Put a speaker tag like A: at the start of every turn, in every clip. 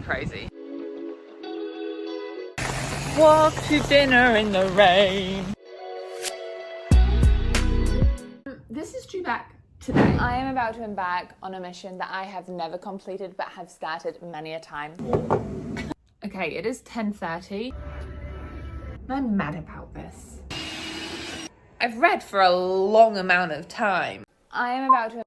A: crazy. Walk to dinner in the rain. This is due back today. I am about to embark on a mission that I have never completed but have started many a time. Okay, it is 10:30. I'm mad about this. I've read for a long amount of time. I am about to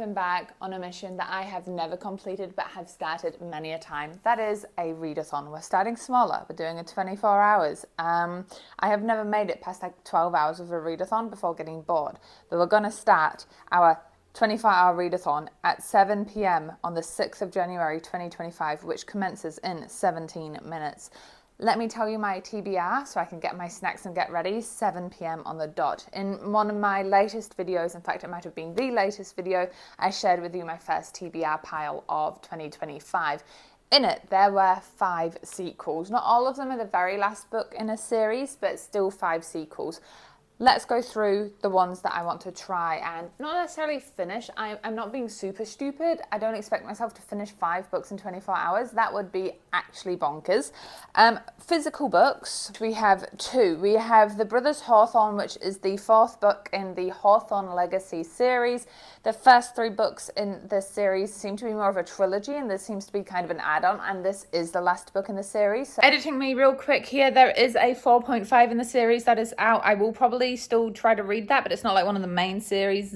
A: embark on a mission that I have never completed but have started many a time. That is a readathon. We're starting smaller. We're doing a 24 hours. I have never made it past like 12 hours of a readathon before getting bored. But we're going to start our 24-hour readathon at 7 p.m. on the 6th of January 2025, which commences in 17 minutes. Let me tell you my TBR so I can get my snacks and get ready. 7 p.m. on the dot. In one of my latest videos, in fact it might have been the latest video, I shared with you my first TBR pile of 2025. In it, there were 5 sequels. Not all of them are the very last book in a series, but still 5 sequels. Let's go through the ones that I want to try and not necessarily finish. I'm not being super stupid. I don't expect myself to finish 5 books in 24 hours. That would be actually bonkers. Physical books, we have 2. We have the Brothers Hawthorne, which is the 4th book in the Hawthorne Legacy series. The first 3 books in this series seem to be more of a trilogy, and this seems to be kind of an add-on, and this is the last book in the series. So, editing me real quick here, there is a 4.5 in the series that is out. I will probably still try to read that, but it's not like one of the main series.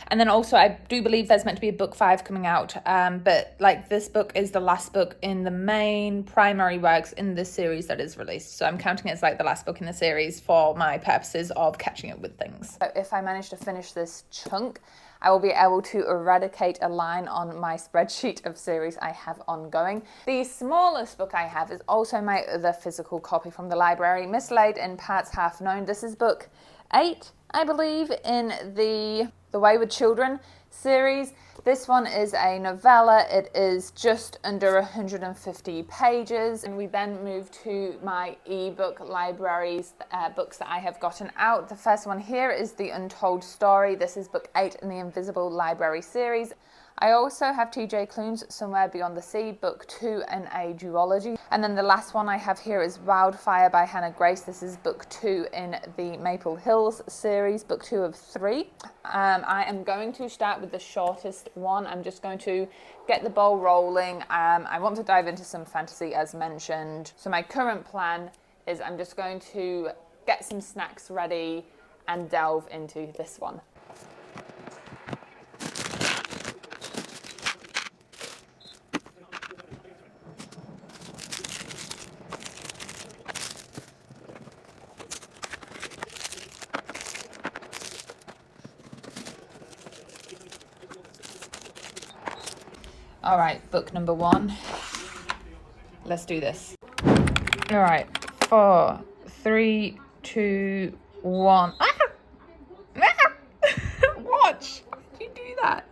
A: And then also I do believe there's meant to be a book 5 coming out, but like this book is the last book in the main primary works in this series that is released, so I'm counting it as like the last book in the series for my purposes of catching up with things. So if I manage to finish this chunk, I will be able to eradicate a line on my spreadsheet of series I have ongoing. The smallest book I have is also my other physical copy from the library, Mislaid in Parts Half Known. This is book 8, I believe, in the Wayward Children series. This one is a novella. It is just under 150 pages. And we then move to my ebook libraries, books that I have gotten out. The first one here is The Untold Story. This is book 8 in the Invisible Library series. I also have T.J. Klune's Somewhere Beyond the Sea, book 2 in a duology. And then the last one I have here is Wildfire by Hannah Grace. This is book 2 in the Maple Hills series, book 2 of 3. I am going to start with the shortest one. I'm just going to get the ball rolling. I want to dive into some fantasy as mentioned. So my current plan is I'm just going to get some snacks ready and delve into this one. All right, book number 1. Let's do this. All right, 4, 3, 2, 1. Ah! Ah! Watch. Why did you do that?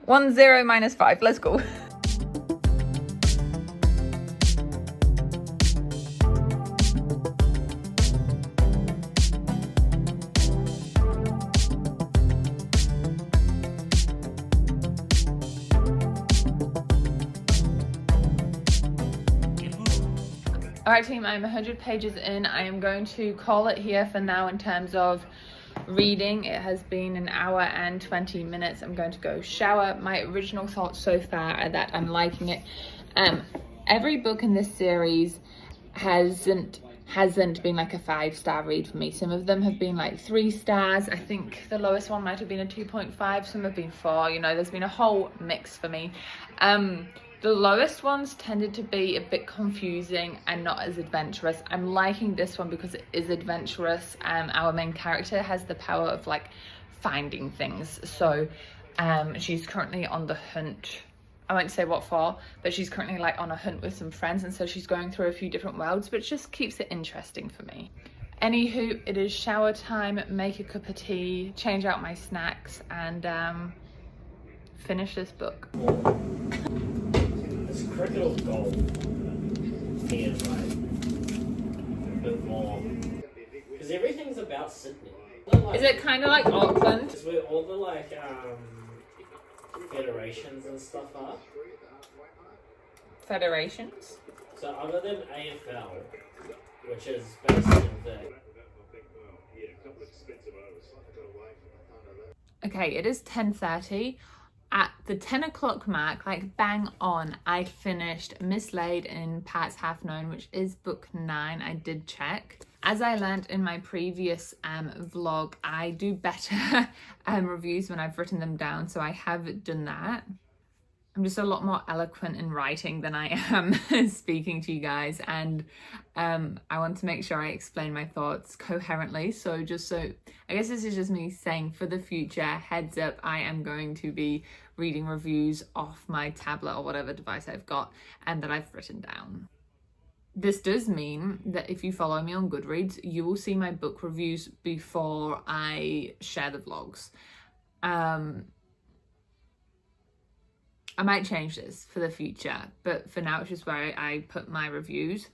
A: 1, 0, minus 5. Let's go. All right, team, I'm 100 pages in. I am going to call it here for now in terms of reading. It has been an hour and 20 minutes. I'm going to go shower. My original thoughts so far are that I'm liking it. Every book in this series hasn't been like a 5-star read for me. Some of them have been like 3 stars. I think the lowest one might have been a 2.5. Some have been 4. You know, there's been a whole mix for me. The lowest ones tended to be a bit confusing and not as adventurous. I'm liking this one because it is adventurous. Our main character has the power of like finding things. So she's currently on the hunt. I won't say what for, but she's currently like on a hunt with some friends, and so she's going through a few different worlds, which just keeps it interesting for me. Anywho, it is shower time, make a cup of tea, change out my snacks, and finish this book.
B: It's critical goal. And like a bit more. Because everything's about Sydney.
A: Is it kind of like Auckland?
B: It's where all the like federations and stuff are.
A: Federations?
B: So other than AFL, which is based in the...
A: Okay, it is 10:30. At the 10 o'clock mark, like bang on, I finished Mislaid in Parts Half Known, which is book 9. I did check. As I learned in my previous vlog, I do better reviews when I've written them down, so I have done that. I'm just a lot more eloquent in writing than I am speaking to you guys, and I want to make sure I explain my thoughts coherently. So I guess this is just me saying for the future, heads up, I am going to be reading reviews off my tablet or whatever device I've got and that I've written down. This does mean that if you follow me on Goodreads, you will see my book reviews before I share the vlogs. I might change this for the future, but for now it's just where I put my reviews.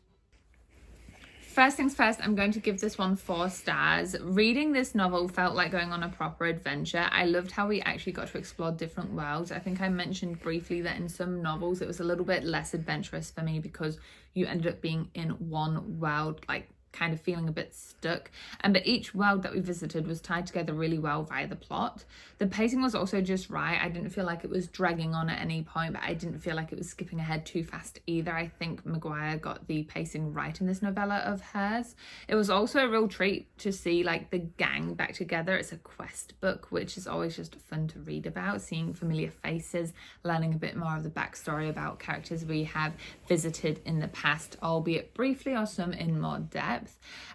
A: First things first, I'm going to give this one 4 stars. Reading this novel felt like going on a proper adventure. I loved how we actually got to explore different worlds. I think I mentioned briefly that in some novels it was a little bit less adventurous for me because you ended up being in one world, like kind of feeling a bit stuck, but each world that we visited was tied together really well via the plot. The pacing was also just right. I didn't feel like it was dragging on at any point, but I didn't feel like it was skipping ahead too fast either. I think Maguire got the pacing right in this novella of hers. It was also a real treat to see like the gang back together. It's a quest book, which is always just fun to read about, seeing familiar faces, learning a bit more of the backstory about characters we have visited in the past, albeit briefly or some in more depth.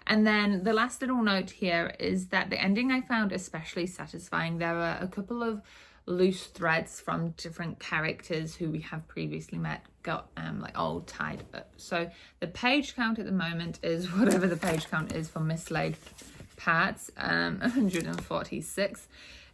A: And then the last little note here is that the ending I found especially satisfying. There were a couple of loose threads from different characters who we have previously met got like all tied up. So the page count at the moment is whatever the page count is for Mislaid parts, 146.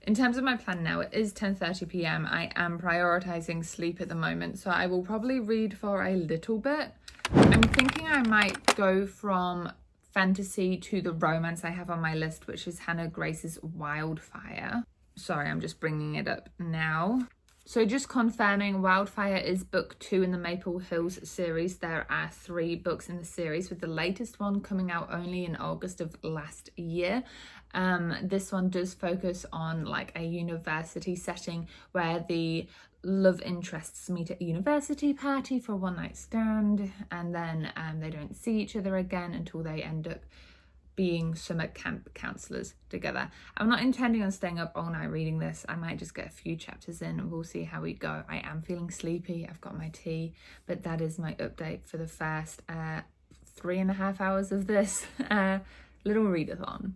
A: In terms of my plan now, it is 10:30 p.m. I am prioritizing sleep at the moment, so I will probably read for a little bit. I'm thinking I might go from fantasy to the romance I have on my list, which is Hannah Grace's Wildfire. Sorry, I'm just bringing it up now. So just confirming, Wildfire is book 2 in the Maple Hills series. There are 3 books in the series, with the latest one coming out only in August of last year. This one does focus on like a university setting where the love interests meet at a university party for a one-night stand, and then they don't see each other again until they end up being summer camp counselors together. I'm not intending on staying up all night reading this. I might just get a few chapters in and we'll see how we go. I am feeling sleepy. I've got my tea, but that is my update for the first 3.5 hours of this little readathon.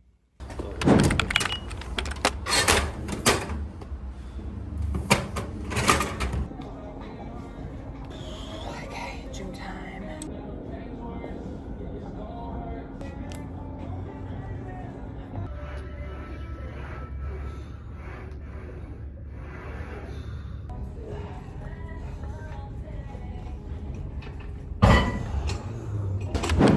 A: Okay, gym time.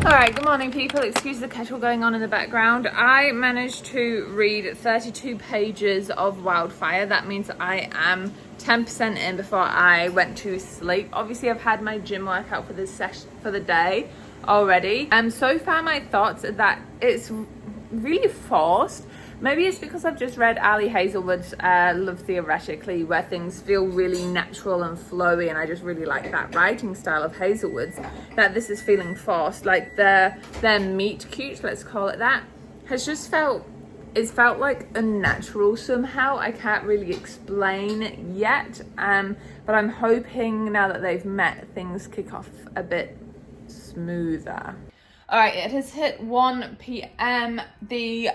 A: Alright, good morning people. Excuse the kettle going on in the background. I managed to read 32 pages of Wildfire. That means I am 10% in before I went to sleep. Obviously I've had my gym workout for this session for the day already. So far my thoughts are that it's really forced. Maybe it's because I've just read Ali Hazelwood's Love Theoretically, where things feel really natural and flowy, and I just really like that writing style of Hazelwood's, that this is feeling forced. Like their meet cute, let's call it that, has just felt like unnatural somehow. I can't really explain yet, but I'm hoping now that they've met, things kick off a bit smoother. All right, it has hit 1 p.m. The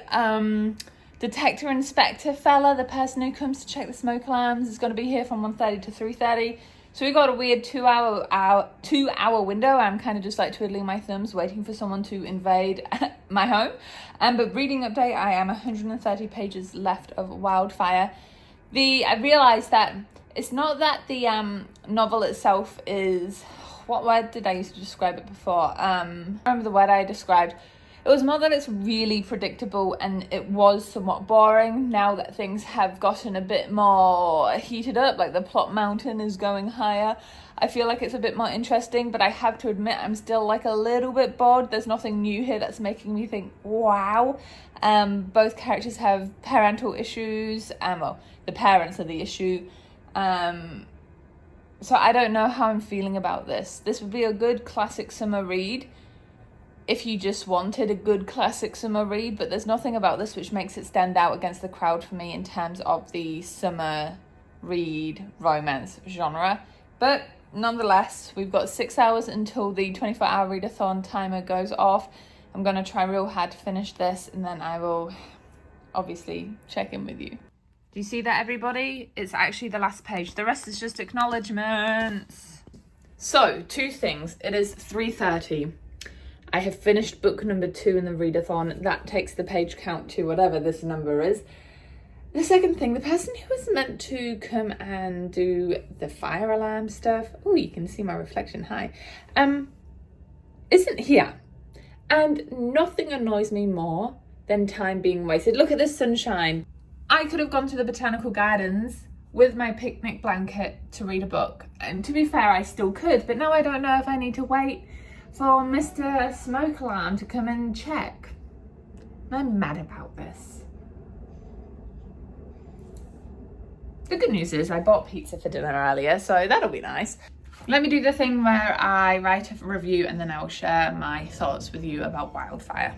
A: detector inspector fella, the person who comes to check the smoke alarms, is going to be here from 1:30 to 3:30. So we got a weird 2-hour window. I'm kind of just like twiddling my thumbs, waiting for someone to invade my home. But reading update, I am 130 pages left of Wildfire. I realised that it's not that the novel itself is... What word did I use to describe it before? I remember the word I described. It was more that it's really predictable and it was somewhat boring. Now that things have gotten a bit more heated up, like the plot mountain is going higher, I feel like it's a bit more interesting, but I have to admit I'm still like a little bit bored. There's nothing new here that's making me think, wow. Both characters have parental issues, well, the parents are the issue. So I don't know how I'm feeling about this. This would be a good classic summer read if you just wanted a good classic summer read, but there's nothing about this which makes it stand out against the crowd for me in terms of the summer read romance genre. But nonetheless, we've got 6 hours until the 24-hour readathon timer goes off. I'm going to try real hard to finish this, and then I will obviously check in with you. Do you see that, everybody? It's actually the last page. The rest is just acknowledgements. So, 2 things. It is 3:30. I have finished book number 2 in the readathon. That takes the page count to whatever this number is. The second thing, the person who was meant to come and do the fire alarm stuff, oh, you can see my reflection, hi, isn't here. And nothing annoys me more than time being wasted. Look at this sunshine. I could have gone to the botanical gardens with my picnic blanket to read a book. And to be fair, I still could, but now I don't know if I need to wait for Mr. Smoke Alarm to come and check. I'm mad about this. The good news is I bought pizza for dinner earlier, so that'll be nice. Let me do the thing where I write a review and then I'll share my thoughts with you about Wildfire.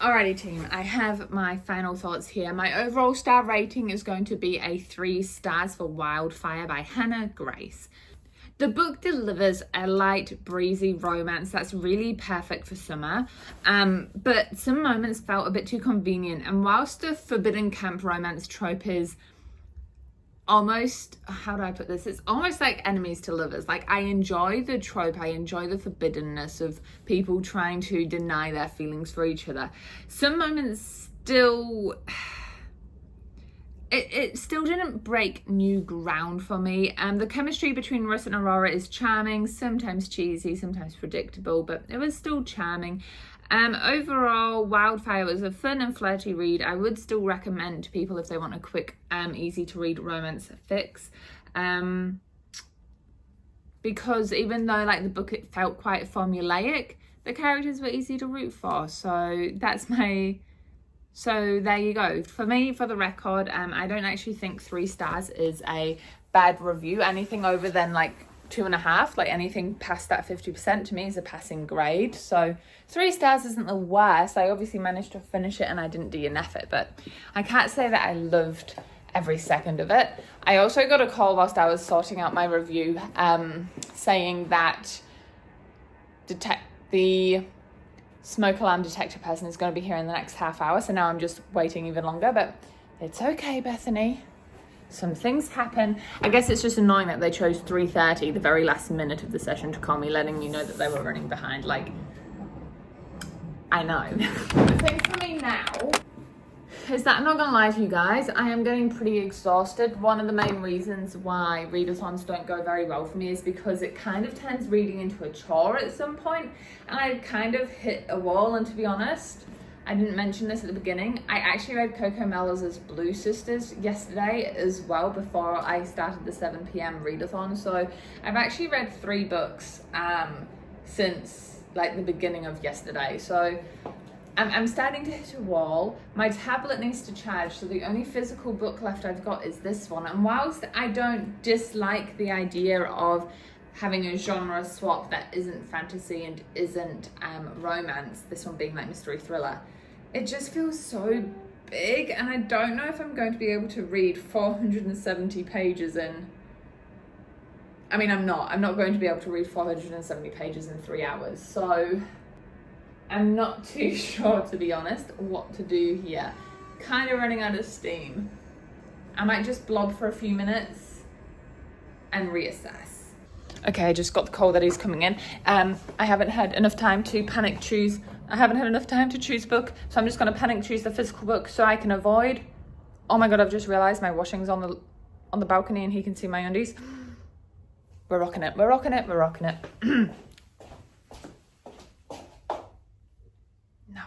A: Alrighty team, I have my final thoughts here. My overall star rating is going to be a 3 stars for Wildfire by Hannah Grace. The book delivers a light, breezy romance that's really perfect for summer, but some moments felt a bit too convenient. And whilst the forbidden camp romance trope is almost, how do I put this? It's almost like enemies to lovers. Like, I enjoy the trope, I enjoy the forbiddenness of people trying to deny their feelings for each other. Some moments still... It still didn't break new ground for me. The chemistry between Russ and Aurora is charming, sometimes cheesy, sometimes predictable, but it was still charming. Overall, Wildfire was a fun and flirty read. I would still recommend to people if they want a quick, easy to read romance fix. Because even though like the book, it felt quite formulaic, the characters were easy to root for. So that's my... So there you go. For me, for the record, I don't actually think 3 stars is a bad review. Anything over than like 2.5, like anything past that 50% to me is a passing grade. So 3 stars isn't the worst. I obviously managed to finish it and I didn't de-NF it, but I can't say that I loved every second of it. I also got a call whilst I was sorting out my review, saying that the smoke alarm detector person is going to be here in the next half hour, so now I'm just waiting even longer, but it's okay, Bethany. Some things happen. I guess it's just annoying that they chose 3:30, the very last minute of the session, to call me, letting me know that they were running behind. Like, I know. The thing for me now is that I'm not gonna lie to you guys, I am getting pretty exhausted. One of the main reasons why readathons don't go very well for me is because it kind of turns reading into a chore at some point, and I kind of hit a wall. And to be honest, I didn't mention this at the beginning, I actually read Coco Mellors' Blue Sisters yesterday as well before I started the 7 p.m. readathon. So I've actually read 3 books since like the beginning of yesterday. So I'm starting to hit a wall. My tablet needs to charge, so the only physical book left I've got is this one. And whilst I don't dislike the idea of having a genre swap that isn't fantasy and isn't romance, this one being like mystery thriller, it just feels so big, and I don't know if I'm going to be able to read 470 pages in... I mean, I'm not going to be able to read 470 pages in 3 hours, so I'm not too sure, to be honest, what to do here. Kind of running out of steam. I might just blob for a few minutes and reassess. Okay, I just got the call that he's coming in. I haven't had enough time to panic choose. I haven't had enough time to choose book, so I'm just going to panic choose the physical book so I can avoid... Oh my god, I've just realised my washing's on the balcony and he can see my undies. We're rocking it, we're rocking it, we're rocking it. No,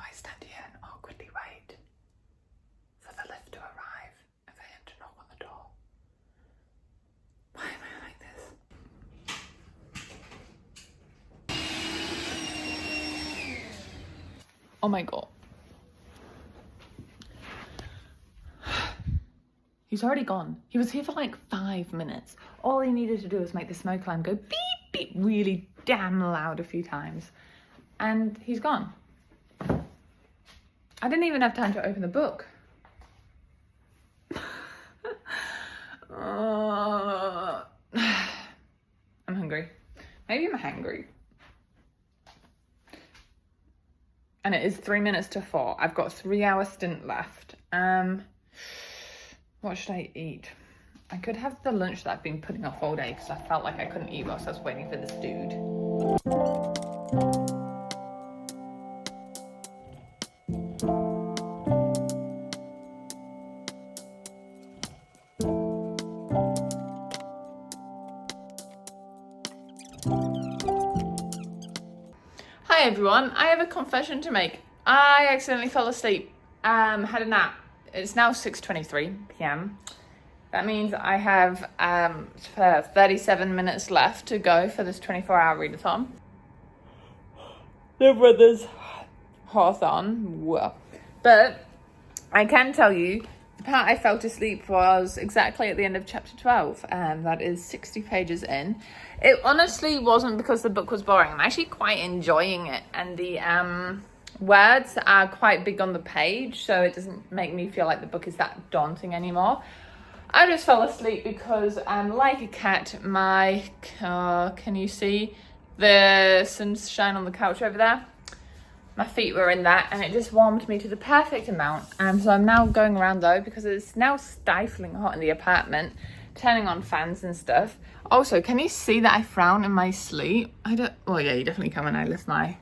A: Oh my God. He's already gone. He was here for like 5 minutes. All he needed to do was make the smoke alarm go beep, beep, really damn loud a few times. And he's gone. I didn't even have time to open the book. I'm hungry. Maybe I'm hangry. And it is 3 minutes to 4. I've got a 3-hour stint left. What should I eat? I could have the lunch that I've been putting off all day because I felt like I couldn't eat whilst I was waiting for this dude. Hi everyone, I have a confession to make. I accidentally fell asleep, had a nap. It's now 6:23 p.m. That means I have 37 minutes left to go for this 24-hour readathon. The Brothers Hawthorne. Whoa. But I can tell you, the part I fell asleep was exactly at the end of chapter 12. That is 60 pages in. It honestly wasn't because the book was boring. I'm actually quite enjoying it. And the words are quite big on the page, so it doesn't make me feel like the book is that daunting anymore. I just fell asleep because like a cat, my can you see the sunshine on the couch over there? My feet were in that and it just warmed me to the perfect amount. So I'm now going around though because it's now stifling hot in the apartment, turning on fans and stuff. Also, can you see that I frown in my sleep? Well, yeah, you definitely can when I lift my...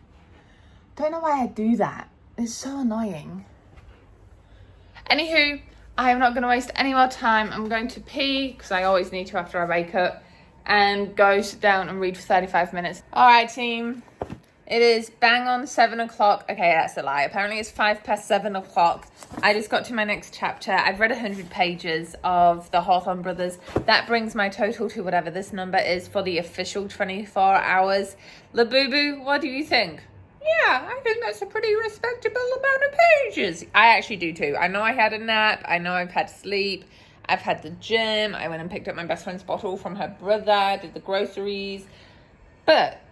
A: Don't know why I do that. It's so annoying. Anywho, I am not going to waste any more time. I'm going to pee, because I always need to after I wake up, and go sit down and read for 35 minutes. All right, team. It is bang on 7 o'clock. Okay, that's a lie. Apparently it's 7:05. I just got to my next chapter. I've read 100 pages of the Hawthorne brothers. That brings my total to whatever this number is for the official 24 hours. Labubu, what do you think? Yeah, I think that's a pretty respectable amount of pages. I actually do too. I know I had a nap. I know I've had sleep. I've had the gym. I went and picked up my best friend's bottle from her brother, did the groceries. But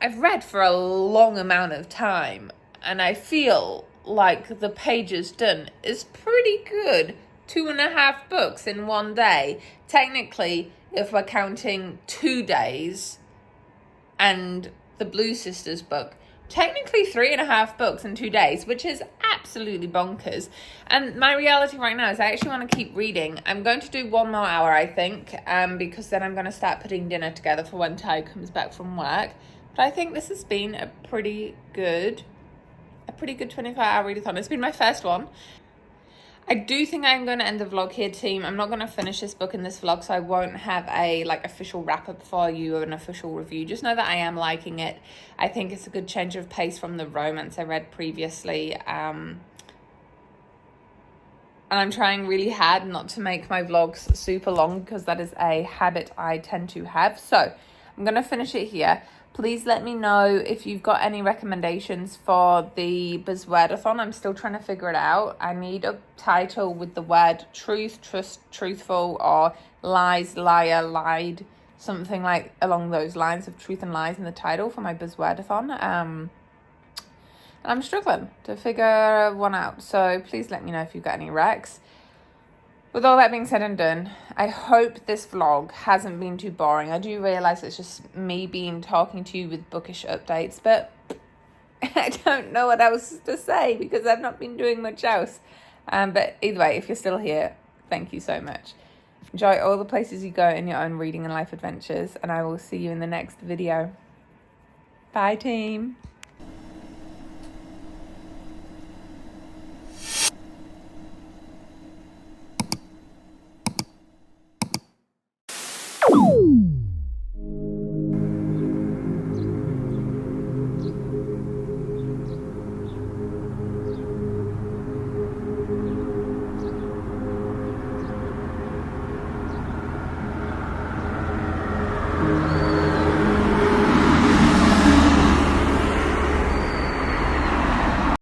A: I've read for a long amount of time, and I feel like the pages done is pretty good. 2.5 books in one day. Technically, if we're counting 2 days and the Blue Sisters book, technically 3.5 books in 2 days, which is absolutely bonkers. And my reality right now is I actually want to keep reading. I'm going to do 1 more hour, I think, because then I'm going to start putting dinner together for when Ty comes back from work. But I think this has been a pretty good 24-hour readathon. It's been my first one. I do think I'm going to end the vlog here, team. I'm not going to finish this book in this vlog, so I won't have a official wrap-up for you or an official review. Just know that I am liking it. I think it's a good change of pace from the romance I read previously. And I'm trying really hard not to make my vlogs super long because that is a habit I tend to have. So I'm going to finish it here. Please let me know if you've got any recommendations for the Readathon. I'm still trying to figure it out. I need a title with the word truth, trust, truthful, or lies, liar, lied. Something like along those lines of truth and lies in the title for my Readathon. And I'm struggling to figure one out. So please let me know if you've got any recs. With all that being said and done, I hope this vlog hasn't been too boring. I do realise it's just me talking to you with bookish updates, but I don't know what else to say because I've not been doing much else. But either way, if you're still here, thank you so much. Enjoy all the places you go in your own reading and life adventures, and I will see you in the next video. Bye, team.